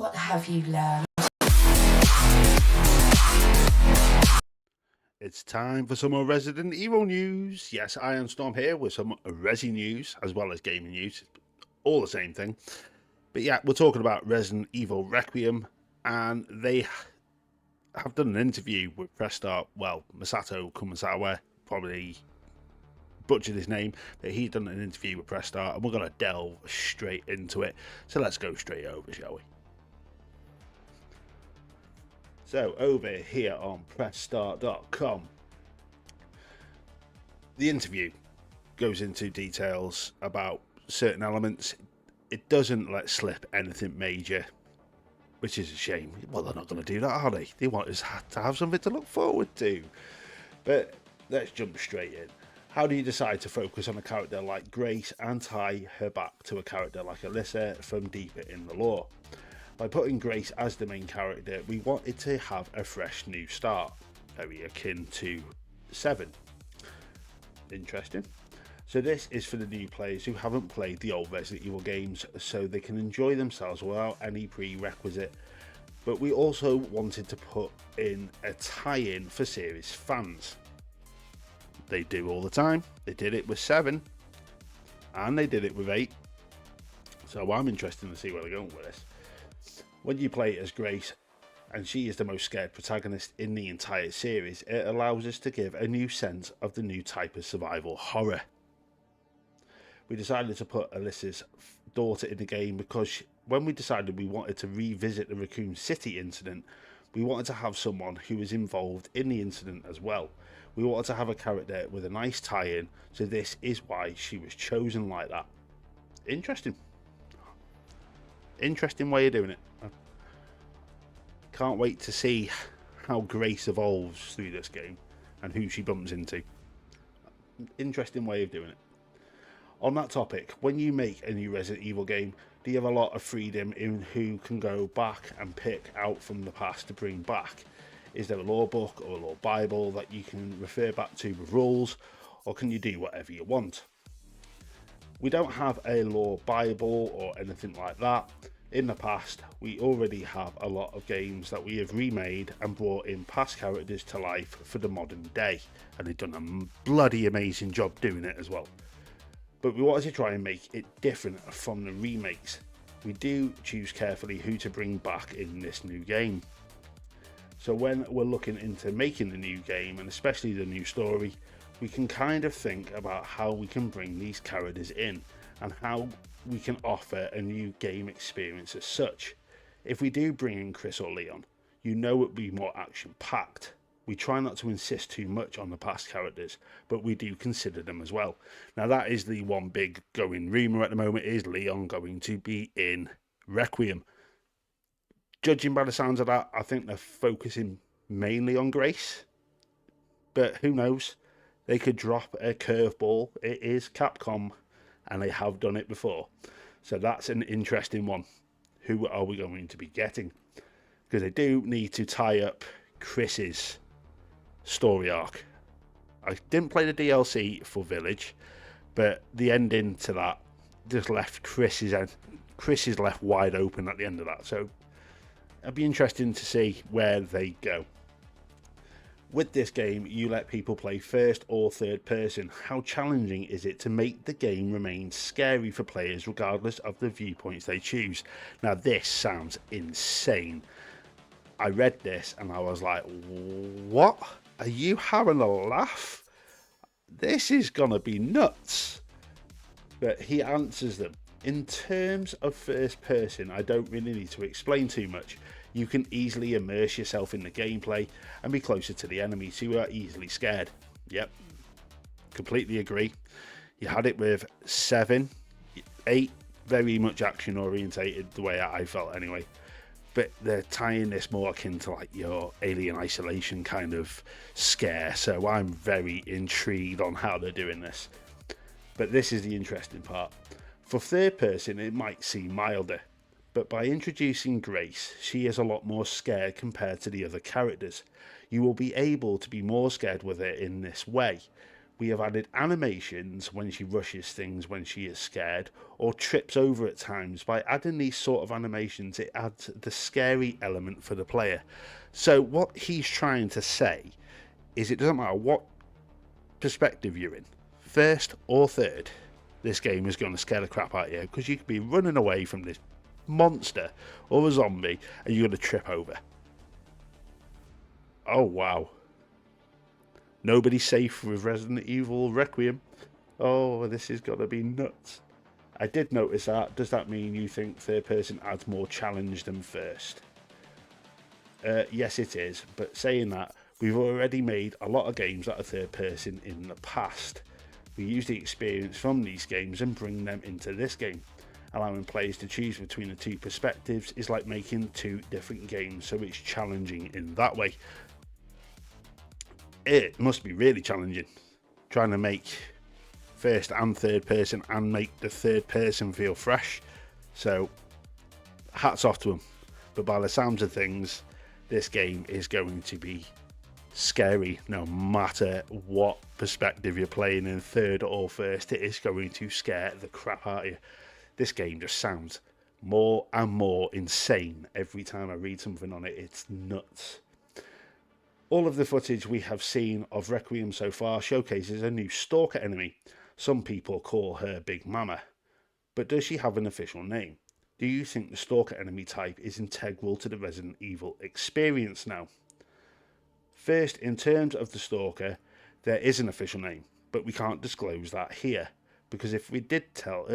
What have you learned? It's time for some more Resident Evil news. Yes, Iron Storm here with some Resi news as well as gaming news. All the same thing. But yeah, we're talking about Resident Evil Requiem, and they have done an interview with Press Start. Well, Masato Kumasawa, probably butchered his name, but he's done an interview with Press Start, and we're going to delve straight into it. So let's go straight over, shall we? So over here on pressstart.com, the interview goes into details about certain elements. It doesn't let slip anything major, which is a shame. Well, they're not going to do that, are they? They want us to have something to look forward to. But let's jump straight in. How do you decide to focus on a character like Grace and tie her back to a character like Alyssa from deeper in the lore? By putting Grace as the main character, we wanted to have a fresh new start, very akin to 7. Interesting. So this is for the new players who haven't played the old Resident Evil games, so they can enjoy themselves without any prerequisite. But we also wanted to put in a tie-in for series fans. They do all the time. They did it with 7, and they did it with 8. So I'm interested to see where they're going with this. When you play as Grace, and she is the most scared protagonist in the entire series, it allows us to give a new sense of the new type of survival horror. We decided to put Alyssa's daughter in the game because when we decided we wanted to revisit the Raccoon City incident, we wanted to have someone who was involved in the incident as well. We wanted to have a character with a nice tie-in, so this is why she was chosen like that. Interesting. Interesting way of doing it. Can't wait to see how Grace evolves through this game and who she bumps into. Interesting way of doing it. On that topic, when you make a new Resident Evil game, do you have a lot of freedom in who can go back and pick out from the past to bring back? Is there a lore book or a lore bible that you can refer back to with rules, or can you do whatever you want? We don't have a lore bible or anything like that. In the past, we already have a lot of games that we have remade and brought in past characters to life for the modern day, and they've done a bloody amazing job doing it as well. But we wanted to try and make it different from the remakes. We do choose carefully who to bring back in this new game. So when we're looking into making the new game, and especially the new story, we can kind of think about how we can bring these characters in and how we can offer a new game experience as such. If we do bring in Chris or Leon, you know it will be more action packed. We try not to insist too much on the past characters, but we do consider them as well. Now that is the one big going rumour at the moment, is Leon going to be in Requiem? Judging by the sounds of that, I think they're focusing mainly on Grace, but who knows? They could drop a curveball. It is Capcom, and they have done it before. So that's an interesting one. Who are we going to be getting? Because they do need to tie up Chris's story arc. I didn't play the DLC for Village, but the ending to that just left Chris is left wide open at the end of that. So it'll be interesting to see where they go. With this game, you let people play first or third person. How challenging is it to make the game remain scary for players regardless of the viewpoints they choose? Now this sounds insane. I read this and I was like, what? Are you having a laugh? This is gonna be nuts. But he answers them. In terms of first person, I don't really need to explain too much. You can easily immerse yourself in the gameplay and be closer to the enemies who are easily scared. Yep, completely agree. You had it with 7, 8, very much action orientated, the way I felt anyway. But they're tying this more akin to like your Alien Isolation kind of scare, so I'm very intrigued on how they're doing this. But this is the interesting part. For third person, it might seem milder, but by introducing Grace, she is a lot more scared compared to the other characters. You will be able to be more scared with her in this way. We have added animations when she rushes things when she is scared or trips over at times. By adding these sort of animations, it adds the scary element for the player. So what he's trying to say is it doesn't matter what perspective you're in, first or third, this game is going to scare the crap out of you, because you could be running away from this monster or a zombie and you're going to trip over. Oh wow. Nobody's safe with Resident Evil Requiem. Oh, this is going to be nuts. I did notice that. Does that mean you think third person adds more challenge than first? Yes, it is. But saying that, we've already made a lot of games that are third person in the past. We use the experience from these games and bring them into this game. Allowing players to choose between the two perspectives is like making two different games, so it's challenging in that way. It must be really challenging trying to make first and third person and make the third person feel fresh. So hats off to them. But by the sounds of things, this game is going to be scary no matter what perspective you're playing in, third or first. It is going to scare the crap out of you. This game just sounds more and more insane every time I read something on it. It's nuts. All of the footage we have seen of Requiem so far showcases a new stalker enemy. Some people call her Big Mama. But does she have an official name? Do you think the stalker enemy type is integral to the Resident Evil experience now? First, in terms of the stalker, there is an official name, but we can't disclose that here, because if we do tell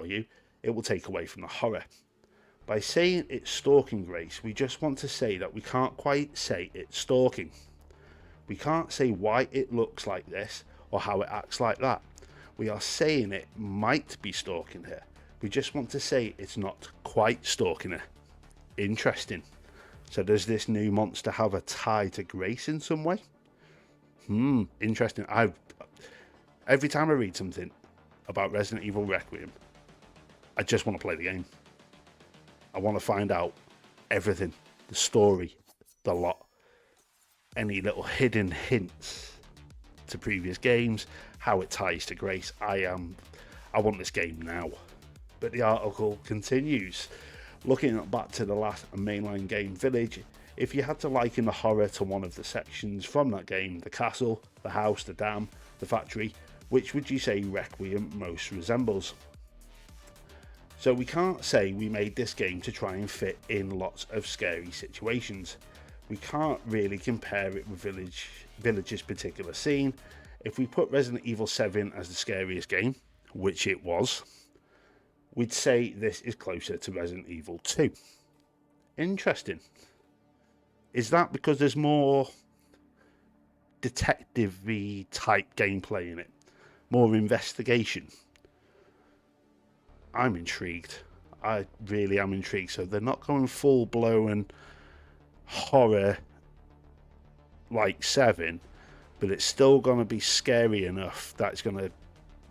you, it will take away from the horror. By saying it's stalking Grace, we just want to say that we can't quite say it's stalking. We can't say why it looks like this or how it acts like that. We are saying it might be stalking her. We just want to say it's not quite stalking her. Interesting. So does this new monster have a tie to Grace in some way? Interesting. Every time I read something about Resident Evil Requiem, I just want to play the game. I want to find out everything, the story, the lot, any little hidden hints to previous games, how it ties to Grace. I want this game now. But the article continues. Looking back to the last mainline game, Village, if you had to liken the horror to one of the sections from that game, the castle, the house, the dam, the factory, which would you say Requiem most resembles? So we can't say we made this game to try and fit in lots of scary situations. We can't really compare it with Village's particular scene. If we put Resident Evil 7 as the scariest game, which it was, we'd say this is closer to Resident Evil 2. Interesting. Is that because there's more detective-y type gameplay in it? More investigation? I'm intrigued. I really am intrigued. So they're not going full-blown horror like 7, but it's still going to be scary enough that it's going to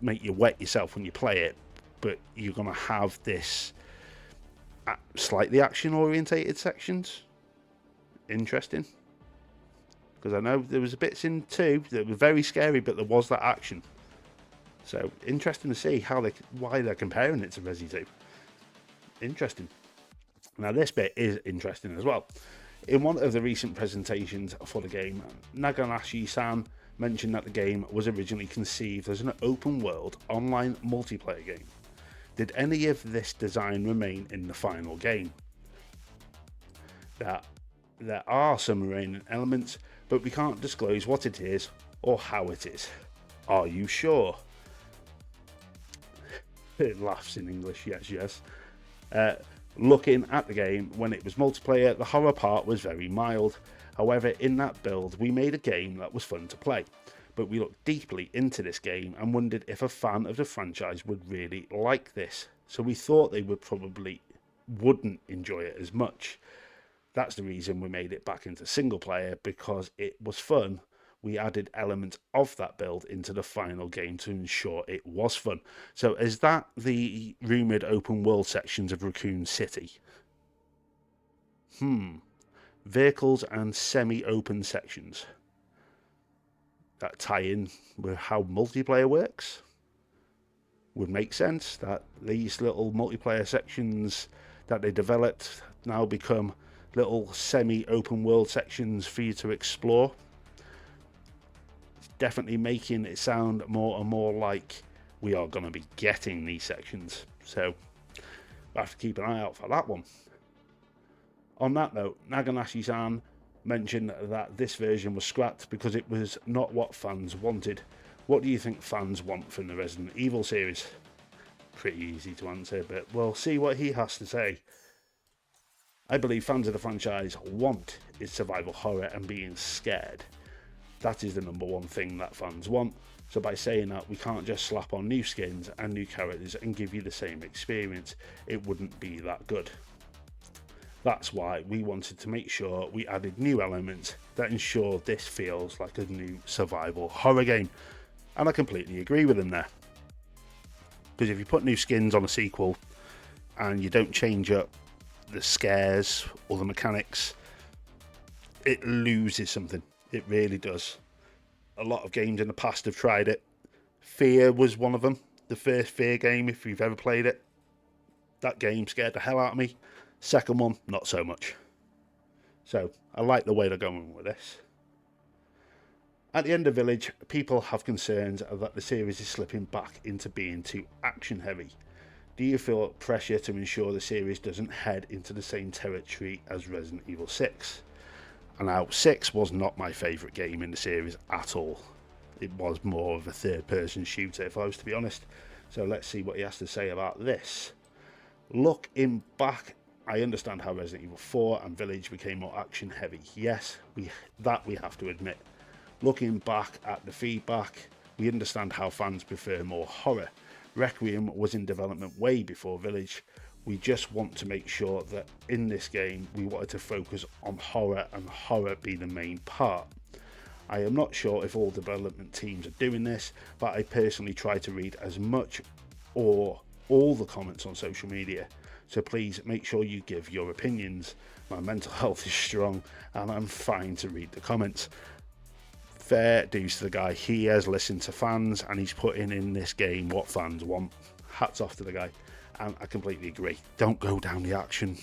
make you wet yourself when you play it, but you're going to have this slightly action-orientated sections. Interesting. Because I know there was bits in 2 that were very scary, but there was that action. So interesting to see why they're comparing it to Resi 2. Interesting. Now this bit is interesting as well. In one of the recent presentations for the game, Naganashi-san mentioned that the game was originally conceived as an open world online multiplayer game. Did any of this design remain in the final game? There are some remaining elements, but we can't disclose what it is or how it is. Are you sure? It laughs in English, yes. Looking at the game, when it was multiplayer, the horror part was very mild. However, in that build, we made a game that was fun to play. But we looked deeply into this game and wondered if a fan of the franchise would really like this. So we thought they wouldn't enjoy it as much. That's the reason we made it back into single player, because it was fun. We added elements of that build into the final game to ensure it was fun. So is that the rumoured open world sections of Raccoon City? Vehicles and semi-open sections. that tie in with how multiplayer works. Would make sense that these little multiplayer sections that they developed now become little semi-open world sections for you to explore. It's definitely making it sound more and more like we are going to be getting these sections. So we'll have to keep an eye out for that one. On that note, Naganashi-san mentioned that this version was scrapped because it was not what fans wanted. What do you think fans want from the Resident Evil series? Pretty easy to answer, but we'll see what he has to say. I believe fans of the franchise want is survival horror and being scared. That is the number one thing that fans want. So by saying that, we can't just slap on new skins and new characters and give you the same experience. It wouldn't be that good. That's why we wanted to make sure we added new elements that ensure this feels like a new survival horror game. And I completely agree with him there. Because if you put new skins on a sequel and you don't change up the scares or the mechanics, it loses something. It really does. A lot of games in the past have tried it. Fear was one of them. The first Fear game, if you've ever played it, that game scared the hell out of me. Second one, not so much. So I like the way they're going with this. At the end of Village, people have concerns that the series is slipping back into being too action heavy. Do you feel pressure to ensure the series doesn't head into the same territory as Resident Evil 6? And now 6 was not my favourite game in the series at all. It was more of a third person shooter if I was to be honest. So let's see what he has to say about this. Looking back, I understand how Resident Evil 4 and Village became more action heavy. Yes, we have to admit. Looking back at the feedback, we understand how fans prefer more horror. Requiem was in development way before Village. We just want to make sure that in this game we wanted to focus on horror and horror be the main part. I am not sure if all development teams are doing this, but I personally try to read as much or all the comments on social media. So please make sure you give your opinions. My mental health is strong and I'm fine to read the comments. Fair dues to the guy. He has listened to fans and he's putting in this game what fans want. Hats off to the guy. And I completely agree. Don't go down the action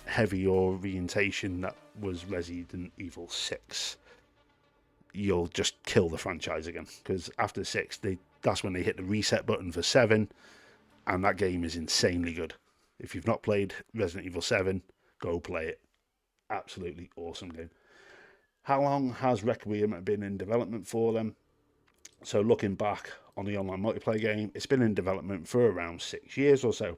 heavy orientation that was Resident Evil 6. You'll just kill the franchise again. Because after 6, that's when they hit the reset button for 7. And that game is insanely good. If you've not played Resident Evil 7, go play it. Absolutely awesome game. How long has Requiem been in development for them? So looking back on the online multiplayer game, it's been in development for around 6 years or so.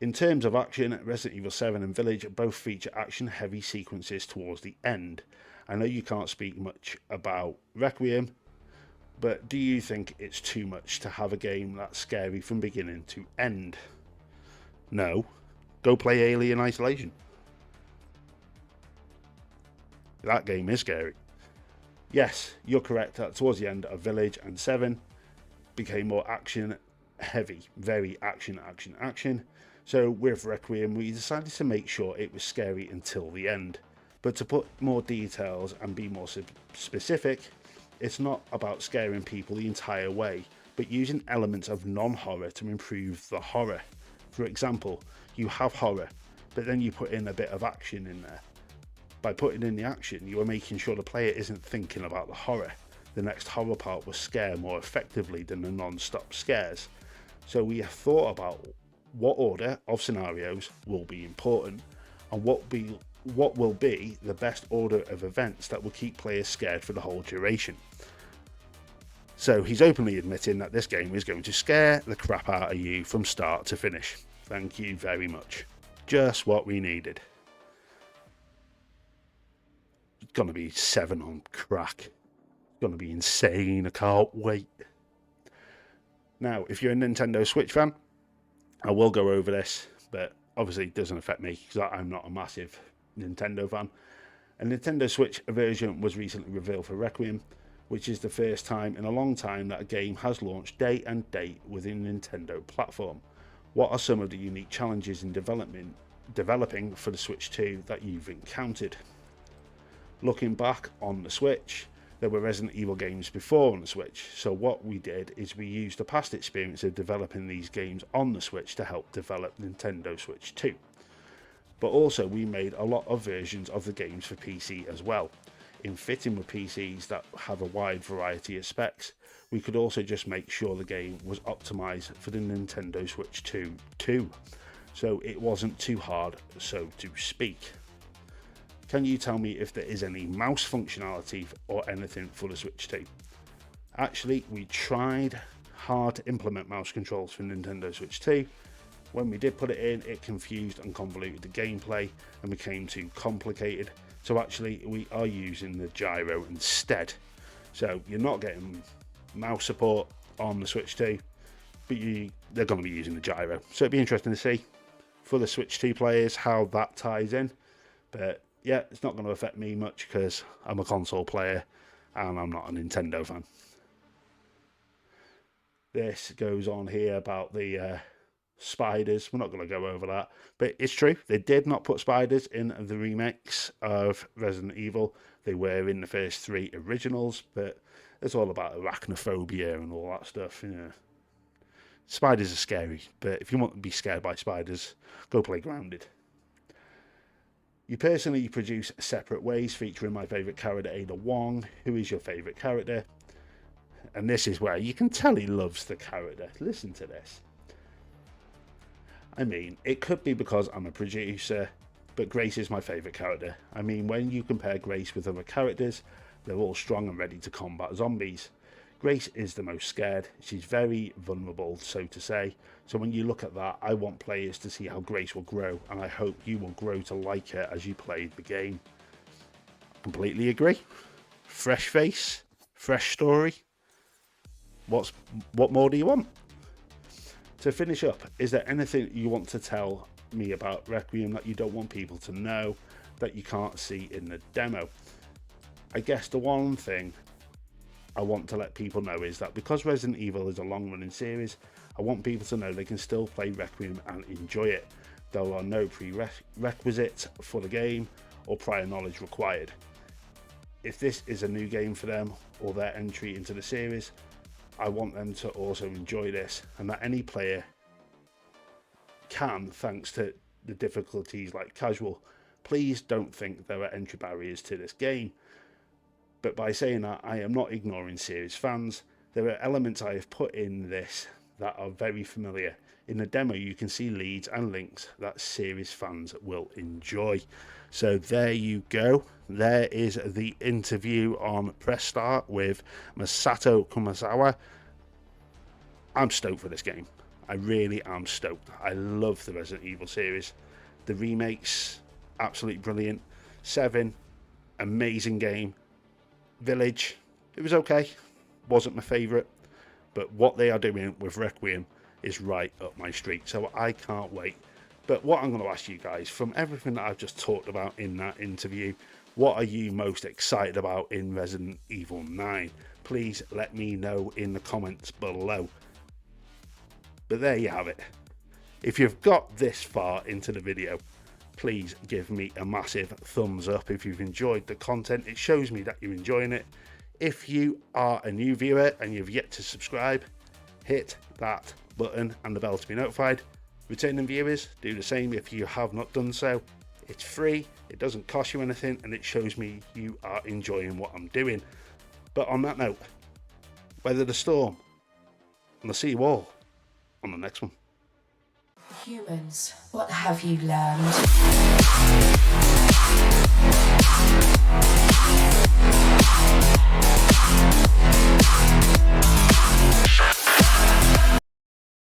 In terms of action, Resident Evil 7 and Village both feature action-heavy sequences towards the end. I know you can't speak much about Requiem, but do you think it's too much to have a game that's scary from beginning to end? No. Go play Alien Isolation. That game is scary. Yes, you're correct that towards the end of Village and 7 became more action heavy, very action. So with Requiem we decided to make sure it was scary until the end. But to put more details and be more specific, it's not about scaring people the entire way, but using elements of non-horror to improve the horror. For example, you have horror, but then you put in a bit of action in there. By putting in the action, you are making sure the player isn't thinking about the horror. The next horror part will scare more effectively than the non-stop scares. So we have thought about what order of scenarios will be important and what will be the best order of events that will keep players scared for the whole duration. So he's openly admitting that this game is going to scare the crap out of you from start to finish. Thank you very much. Just what we needed. It's going to be 7 on crack. It's going to be insane. I can't wait. Now, if you're a Nintendo Switch fan, I will go over this, but obviously it doesn't affect me because I'm not a massive Nintendo fan. A Nintendo Switch version was recently revealed for Requiem, which is the first time in a long time that a game has launched day and date within a Nintendo platform. What are some of the unique challenges in developing for the Switch 2 that you've encountered? Looking back on the Switch, there were Resident Evil games before on the Switch, so what we did is we used the past experience of developing these games on the Switch to help develop Nintendo Switch 2. But also we made a lot of versions of the games for PC as well. In fitting with PCs that have a wide variety of specs, we could also just make sure the game was optimized for the Nintendo Switch 2 too, so it wasn't too hard, so to speak. Can you tell me if there is any mouse functionality or anything for the Switch 2? Actually, we tried hard to implement mouse controls for Nintendo Switch 2. When we did put it in, it confused and convoluted the gameplay and became too complicated. So actually, we are using the gyro instead. So you're not getting mouse support on the Switch 2, but they're going to be using the gyro. So it'd be interesting to see for the Switch 2 players how that ties in. But yeah, it's not going to affect me much because I'm a console player and I'm not a Nintendo fan. This goes on here about the spiders. We're not going to go over that, but it's true. They did not put spiders in the remakes of Resident Evil. They were in the first 3 originals, but it's all about arachnophobia and all that stuff. You know, spiders are scary, but if you want to be scared by spiders, go play Grounded. You personally produce separate ways featuring my favourite character, Ada Wong. Who is your favourite character? And this is where you can tell he loves the character. Listen to this. I mean, it could be because I'm a producer, but Grace is my favourite character. I mean, when you compare Grace with other characters, they're all strong and ready to combat zombies. Grace is the most scared. She's very vulnerable, so to say. So when you look at that, I want players to see how Grace will grow, and I hope you will grow to like her as you play the game. Completely agree. Fresh face, fresh story. What more do you want? To finish up, is there anything you want to tell me about Requiem that you don't want people to know, that you can't see in the demo? I guess the one thing I want to let people know is that because Resident Evil is a long-running series, I want people to know they can still play Requiem and enjoy it. There are no prerequisites for the game or prior knowledge required. If this is a new game for them or their entry into the series, I want them to also enjoy this, and that any player can, thanks to the difficulties like casual. Please don't think there are entry barriers to this game. But by saying that, I am not ignoring series fans. There are elements I have put in this that are very familiar. In the demo, you can see leads and links that series fans will enjoy. So there you go. There is the interview on Press Start with Masato Kumasawa. I'm stoked for this game. I really am stoked. I love the Resident Evil series. The remakes, absolutely brilliant. 7, amazing game. Village, it was okay. Wasn't my favourite. But what they are doing with Requiem is right up my street. So I can't wait. But what I'm going to ask you guys, from everything that I've just talked about in that interview, what are you most excited about in Resident Evil 9? Please let me know in the comments below. But there you have it. If you've got this far into the video, please give me a massive thumbs up if you've enjoyed the content. It shows me that you're enjoying it. If you are a new viewer and you've yet to subscribe, hit that button and the bell to be notified. Returning viewers, do the same if you have not done so. It's free, it doesn't cost you anything, and it shows me you are enjoying what I'm doing. But on that note, weather the storm, and I'll see you all on the next one. Humans, what have you learned?